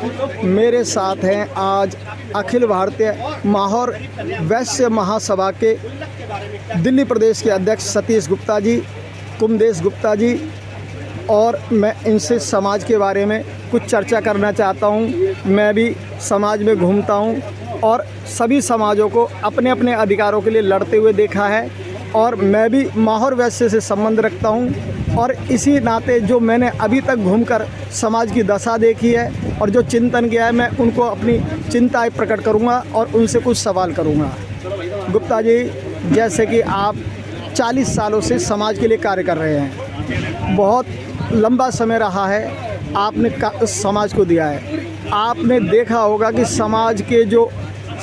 मेरे साथ हैं आज अखिल भारतीय माहौर वैश्य महासभा के दिल्ली प्रदेश के अध्यक्ष सतीश गुप्ता जी, कुमदेश गुप्ता जी, और मैं इनसे समाज के बारे में कुछ चर्चा करना चाहता हूं। मैं भी समाज में घूमता हूं और सभी समाजों को अपने अपने अधिकारों के लिए लड़ते हुए देखा है, और मैं भी माहौर वैश्य से संबंध रखता हूं, और इसी नाते जो मैंने अभी तक घूमकर समाज की दशा देखी है और जो चिंतन किया है, मैं उनको अपनी चिंताएं प्रकट करूंगा और उनसे कुछ सवाल करूंगा। गुप्ता जी, जैसे कि आप 40 सालों से समाज के लिए कार्य कर रहे हैं, बहुत लंबा समय रहा है आपने समाज को दिया है। आपने देखा होगा कि समाज के जो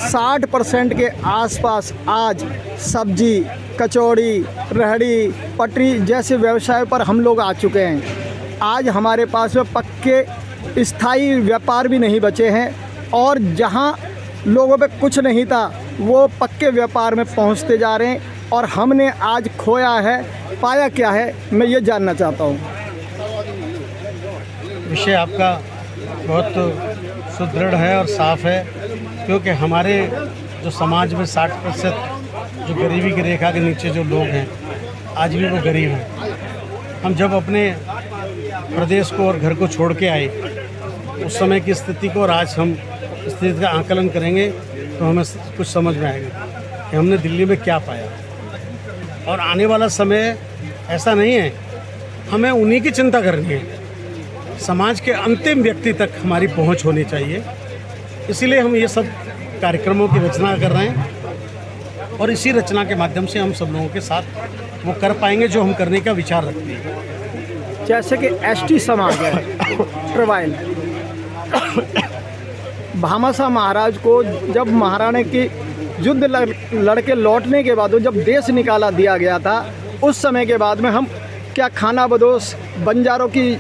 60% के आसपास आज सब्जी, कचौड़ी, रेहड़ी, पटरी जैसे व्यवसाय पर हम लोग आ चुके हैं। आज हमारे पास में पक्के स्थायी व्यापार भी नहीं बचे हैं, और जहां लोगों पे कुछ नहीं था वो पक्के व्यापार में पहुंचते जा रहे हैं, और हमने आज खोया है, पाया क्या है, मैं ये जानना चाहता हूं। विषय आपका बहुत सुदृढ़ है और साफ है, क्योंकि हमारे जो समाज में 60% जो गरीबी की रेखा के नीचे जो लोग हैं, आज भी वो गरीब हैं। हम जब अपने प्रदेश को और घर को छोड़ के आए, उस समय की स्थिति को और आज हम स्थिति का आकलन करेंगे तो हमें कुछ समझ में आएगा कि हमने दिल्ली में क्या पाया। और आने वाला समय ऐसा नहीं है, हमें उन्हीं की चिंता करनी है। समाज के अंतिम व्यक्ति तक हमारी पहुंच होनी चाहिए, इसीलिए हम ये सब कार्यक्रमों की रचना कर रहे हैं, और इसी रचना के माध्यम से हम सब लोगों के साथ वो कर पाएंगे जो हम करने का विचार रखते हैं। जैसे कि एसटी समाज है, ट्राइबल, भामाशाह महाराज को जब महाराणा की युद्ध लड़के लौटने के बाद, जब देश निकाला दिया गया था, उस समय के बाद में हम क्या खाना बदोश बंजारों की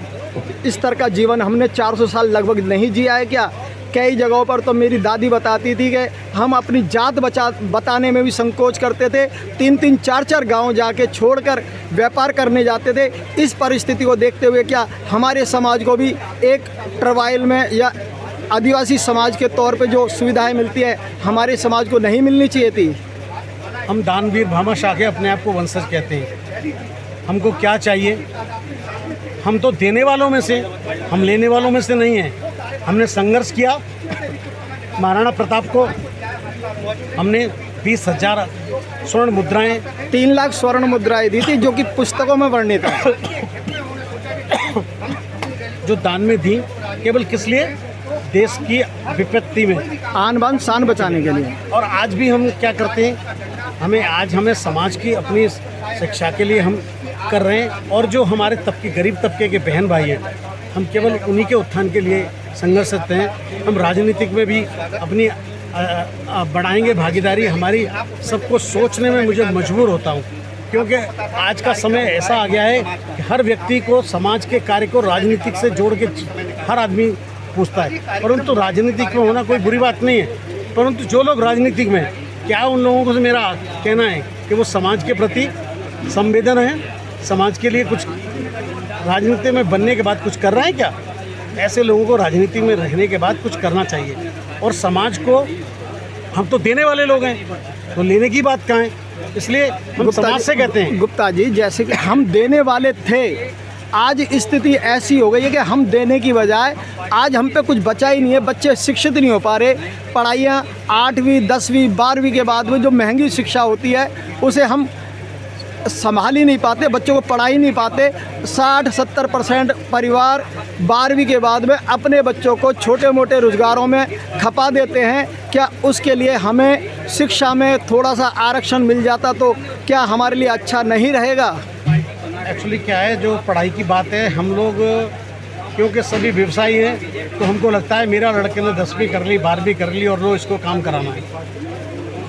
इस तरह का जीवन हमने 400 साल लगभग नहीं जिया है क्या? कई जगहों पर तो मेरी दादी बताती थी कि हम अपनी जात बताने में भी संकोच करते थे, 3-3, 4-4 गांव जाके छोड़कर व्यापार करने जाते थे। इस परिस्थिति को देखते हुए क्या हमारे समाज को भी एक ट्राइबल में या आदिवासी समाज के तौर पे जो सुविधाएं मिलती है, हमारे समाज को नहीं मिलनी चाहिए थी? हम दानवीर भामाशाह के अपने आप को वंशज कहते हैं। हमको क्या चाहिए? हम तो देने वालों में से, हम लेने वालों में से नहीं हैं। हमने संघर्ष किया, महाराणा प्रताप को हमने 20,000 स्वर्ण मुद्राएं, 3 लाख स्वर्ण मुद्राएं दी थी, जो कि पुस्तकों में वर्णित है। जो दान में दी, केवल किस लिए? देश की विपत्ति में, आन बान शान बचाने के लिए। और आज भी हम क्या करते हैं, हमें समाज की अपनी शिक्षा के लिए हम कर रहे हैं, और जो हमारे तबके, गरीब तबके के बहन भाई हैं, हम केवल उन्हीं के उत्थान के लिए संघर्ष करते हैं। हम राजनीतिक में भी अपनी बढ़ाएंगे भागीदारी। हमारी सबको सोचने में मुझे मजबूर होता हूँ, क्योंकि आज का समय ऐसा आ गया है कि हर व्यक्ति को समाज के कार्य को राजनीतिक से जोड़ के हर आदमी पूछता है। परंतु राजनीतिक में होना कोई बुरी बात नहीं है, परंतु जो लोग राजनीतिक में, क्या उन लोगों को मेरा कहना है कि वो समाज के प्रति संवेदन है, समाज के लिए कुछ राजनीति में बनने के बाद कुछ कर रहे हैं क्या? ऐसे लोगों को राजनीति में रहने के बाद कुछ करना चाहिए। और समाज को, हम तो देने वाले लोग हैं, तो लेने की बात कहाँ है? इसलिए हम समाज से कहते हैं। गुप्ता जी, जैसे कि हम देने वाले थे, आज स्थिति ऐसी हो गई है कि हम देने की बजाय आज हम पे कुछ बचा ही नहीं है। बच्चे शिक्षित नहीं हो पा रहे। पढ़ाइयाँ 8वीं, 10वीं, 12वीं के बाद में जो महंगी शिक्षा होती है, उसे हम संभाल ही नहीं पाते, बच्चों को पढ़ा ही नहीं पाते। 60-70% परिवार 12वीं के बाद में अपने बच्चों को छोटे मोटे रोज़गारों में खपा देते हैं। क्या उसके लिए हमें शिक्षा में थोड़ा सा आरक्षण मिल जाता तो क्या हमारे लिए अच्छा नहीं रहेगा? एक्चुअली क्या है, जो पढ़ाई की बात है, हम लोग क्योंकि सभी व्यवसायी हैं, तो हमको लगता है मेरा लड़के ने 10वीं कर ली, 12वीं कर ली और लो इसको काम कराना है।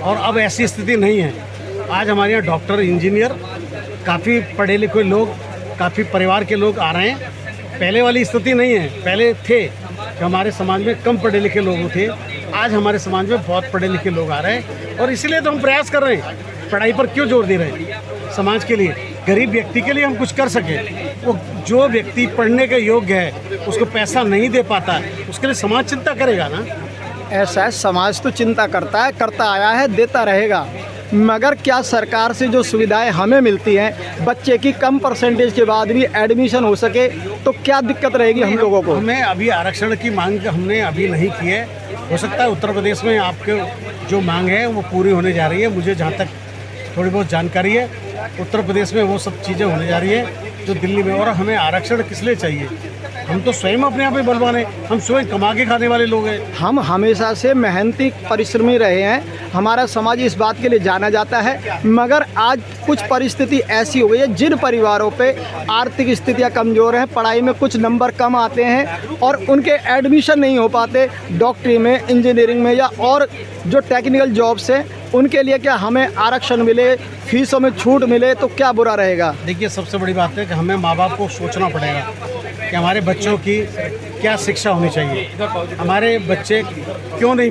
और अब ऐसी स्थिति नहीं है। आज हमारे यहाँ डॉक्टर, इंजीनियर, काफ़ी पढ़े लिखे लोग, काफ़ी परिवार के लोग आ रहे हैं। पहले वाली स्थिति नहीं है। पहले थे कि हमारे समाज में कम पढ़े लिखे लोग थे, आज हमारे समाज में बहुत पढ़े लिखे लोग आ रहे हैं, और इसीलिए तो हम प्रयास कर रहे हैं। पढ़ाई पर क्यों जोर दे रहे हैं? समाज के लिए, गरीब व्यक्ति के लिए हम कुछ कर सकें। वो जो व्यक्ति पढ़ने के योग्य है उसको पैसा नहीं दे पाता है, उसके लिए समाज चिंता करेगा ना। ऐसा है, समाज तो चिंता करता है, करता आया है, देता रहेगा। मगर क्या सरकार से जो सुविधाएं हमें मिलती हैं, बच्चे की कम परसेंटेज के बाद भी एडमिशन हो सके, तो क्या दिक्कत रहेगी हम लोगों को? हमें अभी आरक्षण की मांग हमने अभी नहीं की है। हो सकता है उत्तर प्रदेश में आपके जो मांग है वो पूरी होने जा रही है। मुझे जहाँ तक थोड़ी बहुत जानकारी है, उत्तर प्रदेश में वो सब चीज़ें होने जा रही है जो दिल्ली में। और हमें आरक्षण किस लिए चाहिए? हम तो स्वयं अपने आप में बलवान हैं, हम स्वयं कमा के खाने वाले लोग हैं। हम हमेशा से मेहनती परिश्रमी रहे हैं, हमारा समाज इस बात के लिए जाना जाता है। मगर आज कुछ परिस्थिति ऐसी हो गई है, जिन परिवारों पे आर्थिक स्थितियां कमज़ोर हैं, पढ़ाई में कुछ नंबर कम आते हैं और उनके एडमिशन नहीं हो पाते डॉक्टरी में, इंजीनियरिंग में या और जो टेक्निकल जॉब्स हैं, उनके लिए क्या हमें आरक्षण मिले, फीसों में छूट मिले तो क्या बुरा रहेगा? देखिए, सबसे बड़ी बात है कि हमें माँ बाप को सोचना पड़ेगा कि हमारे बच्चों की क्या शिक्षा होनी चाहिए, हमारे बच्चे क्यों नहीं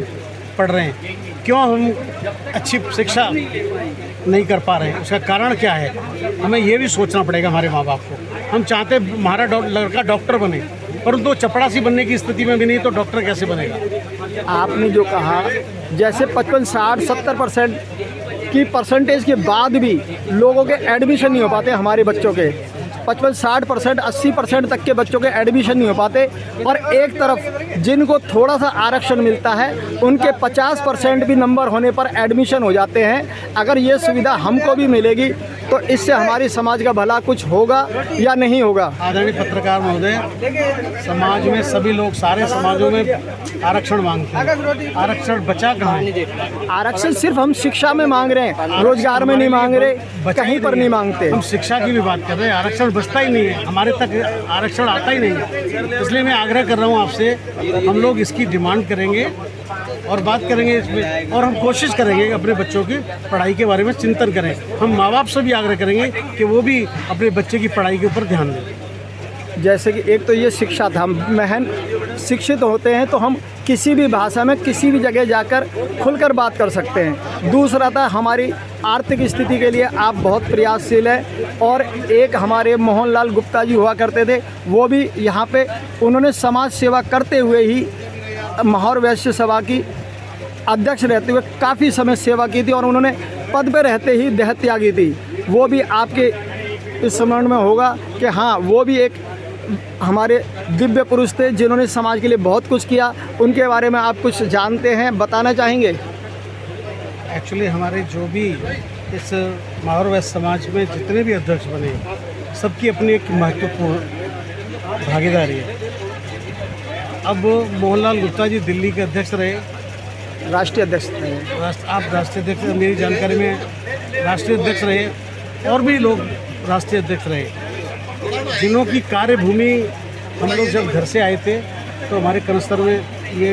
पढ़ रहे हैं, क्यों हम अच्छी शिक्षा नहीं कर पा रहे हैं, उसका कारण क्या है। हमें ये भी सोचना पड़ेगा हमारे माँ बाप को। हम चाहते हैं हमारा लड़का डॉक्टर बने, परंतु चपड़ासी बनने की स्थिति में भी नहीं, तो डॉक्टर कैसे बनेगा? आपने जो कहा, जैसे 55, 60, 70% की परसेंटेज के बाद भी लोगों के एडमिशन नहीं हो पाते, हमारे बच्चों के 55, 60%, 80% तक के बच्चों के एडमिशन नहीं हो पाते। और एक तरफ जिनको थोड़ा सा आरक्षण मिलता है, उनके 50% भी नंबर होने पर एडमिशन हो जाते हैं। अगर ये सुविधा हमको भी मिलेगी तो इससे हमारी समाज का भला कुछ होगा या नहीं होगा? आदरणीय पत्रकार महोदय, समाज में सभी लोग, सारे समाजों में आरक्षण मांगते हैं। आरक्षण बचा कहाँ है? आरक्षण सिर्फ हम शिक्षा में मांग रहे हैं, रोजगार में नहीं मांग रहे, कहीं पर नहीं मांगते। हम शिक्षा की भी बात कर रहे हैं, आरक्षण बचता ही नहीं है, हमारे तक आरक्षण आता ही नहीं है। इसलिए मैं आग्रह कर रहा हूँ आपसे, हम लोग इसकी डिमांड करेंगे और बात करेंगे इसमें, और हम कोशिश करेंगे कि अपने बच्चों की पढ़ाई के बारे में चिंतन करें। हम माँ बाप से भी आग्रह करेंगे कि वो भी अपने बच्चे की पढ़ाई के ऊपर ध्यान दें। जैसे कि एक तो ये शिक्षा था, हम शिक्षित होते हैं तो हम किसी भी भाषा में किसी भी जगह जाकर खुलकर बात कर सकते हैं। दूसरा था हमारी आर्थिक स्थिति के लिए आप बहुत प्रयासशील हैं। और एक हमारे मोहनलाल गुप्ता जी हुआ करते थे, वो भी यहाँ पे उन्होंने समाज सेवा करते हुए ही माहौर वैश्य सभा की अध्यक्ष रहते हुए काफ़ी समय सेवा की थी और उन्होंने पद पे रहते ही देह त्यागी थी। वो भी आपके इस स्मरण में होगा कि हाँ, वो भी एक हमारे दिव्य पुरुष थे जिन्होंने समाज के लिए बहुत कुछ किया। उनके बारे में आप कुछ जानते हैं, बताना चाहेंगे? एक्चुअली हमारे जो भी इस माहौर वैश्य समाज में जितने भी अध्यक्ष बने, सबकी अपनी एक महत्वपूर्ण भागीदारी है। अब मोहनलाल गुप्ता जी दिल्ली के अध्यक्ष रहे, राष्ट्रीय अध्यक्ष थे। आप राष्ट्रीय अध्यक्ष, मेरी जानकारी में राष्ट्रीय अध्यक्ष रहे, और भी लोग राष्ट्रीय अध्यक्ष रहे, जिन्हों की कार्यभूमि हम लोग जब घर से आए थे तो हमारे कनस्तर में ये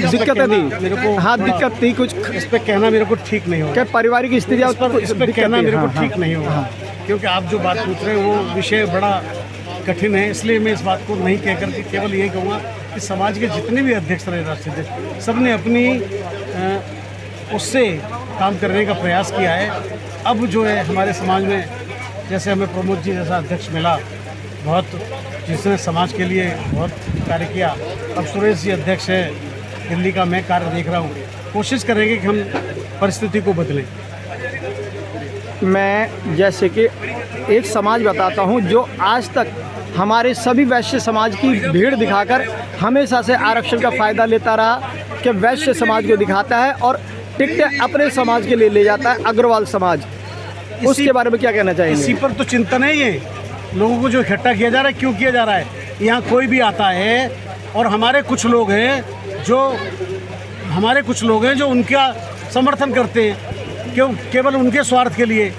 दिक्कतें थी मेरे को। हाँ, दिक्कत थी कुछ। इस पे कहना मेरे को ठीक नहीं होगा, क्या पारिवारिक स्थिति इस पे कहना मेरे को ठीक नहीं होगा, क्योंकि आप जो बात पूछ रहे हैं वो विषय बड़ा कठिन है। इसलिए मैं इस बात को नहीं कह करके केवल यही कहूँगा कि समाज के जितने भी अध्यक्ष रहे, राष्ट्रीय अध्यक्ष, सब ने अपनी उससे काम करने का प्रयास किया है। अब जो है हमारे समाज में, जैसे हमें प्रमोद जी जैसा अध्यक्ष मिला, बहुत जिसने समाज के लिए बहुत कार्य किया। अब सुरेश जी अध्यक्ष है दिल्ली का, मैं कार्य देख रहा हूँ। कोशिश करेंगे कि हम परिस्थिति को बदलें। मैं जैसे कि एक समाज बताता हूँ जो आज तक हमारे सभी वैश्य समाज की भीड़ दिखाकर हमेशा से आरक्षण का फ़ायदा लेता रहा, कि वैश्य समाज को दिखाता है और टिकटें अपने समाज के लिए ले जाता है, अग्रवाल समाज। उसके बारे में क्या कहना चाहेंगे? इसी पर तो चिंतन है ये, लोगों को जो इकट्ठा किया जा रहा है, क्यों किया जा रहा है। यहाँ कोई भी आता है और हमारे कुछ लोग हैं जो उनका समर्थन करते हैं, क्यों? केवल उनके स्वार्थ के लिए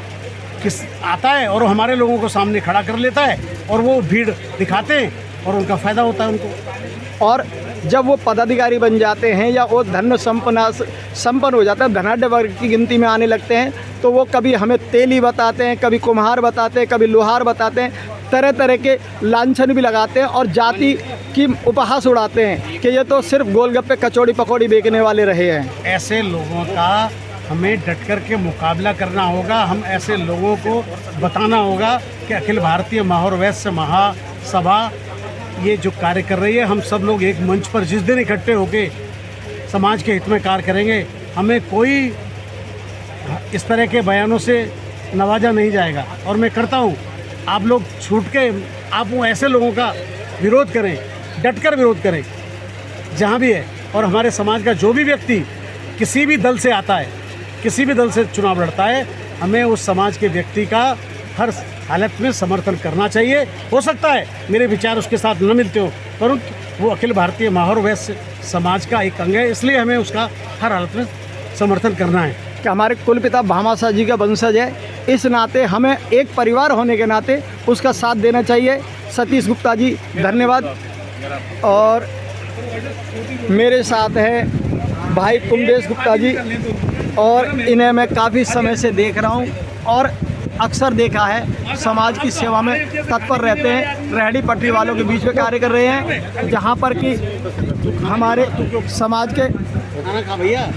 किस आता है और हमारे लोगों को सामने खड़ा कर लेता है और वो भीड़ दिखाते हैं और उनका फ़ायदा होता है उनको। और जब वो पदाधिकारी बन जाते हैं या वो धन संपन्न हो जाता है, धनाढ्य वर्ग की गिनती में आने लगते हैं, तो वो कभी हमें तेली बताते हैं, कभी कुम्हार बताते हैं, कभी लोहार बताते हैं, तरह तरह के लांछन भी लगाते हैं और जाति की उपहास उड़ाते हैं कि ये तो सिर्फ गोलगप्पे कचौड़ी पकौड़ी बेचने वाले रहे हैं। ऐसे लोगों का हमें डट कर के मुकाबला करना होगा। हम ऐसे लोगों को बताना होगा कि अखिल भारतीय माहौर वैश्य महासभा ये जो कार्य कर रही है, हम सब लोग एक मंच पर जिस दिन इकट्ठे होके समाज के हित में कार्य करेंगे, हमें कोई इस तरह के बयानों से नवाजा नहीं जाएगा। और मैं करता हूँ, आप लोग छूट के आप वो ऐसे लोगों का विरोध करें, डटकर विरोध करें जहाँ भी है। और हमारे समाज का जो भी व्यक्ति किसी भी दल से आता है, किसी भी दल से चुनाव लड़ता है, हमें उस समाज के व्यक्ति का हर हालत में समर्थन करना चाहिए। हो सकता है मेरे विचार उसके साथ न मिलते हो, परंतु वो अखिल भारतीय माहौर वैश्य समाज का एक अंग है, इसलिए हमें उसका हर हालत में समर्थन करना है। कि हमारे कुलपिता भामाशाह जी का वंशज है, इस नाते हमें एक परिवार होने के नाते उसका साथ देना चाहिए। सतीश गुप्ता जी धन्यवाद। और मेरे साथ है भाई कुमदेश गुप्ता जी, और इन्हें मैं काफ़ी समय से देख रहा हूँ और अक्सर देखा है समाज की सेवा में तत्पर रहते हैं। रेहड़ी पटरी वालों के बीच में कार्य कर रहे हैं, जहाँ पर कि हमारे समाज के खाना खा भैया,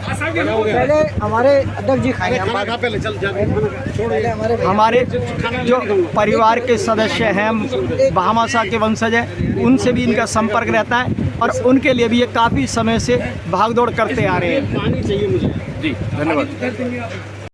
पहले हमारे अध्यक्ष जी खाएंगे, खाना खा पहले, चल जा पहले हमारे जो परिवार के सदस्य हैं भामाशाह के वंशज हैं, उनसे भी इनका संपर्क रहता है और उनके लिए भी ये काफ़ी समय से भागदौड़ करते आ रहे हैं। पानी चाहिए मुझे। जी धन्यवाद।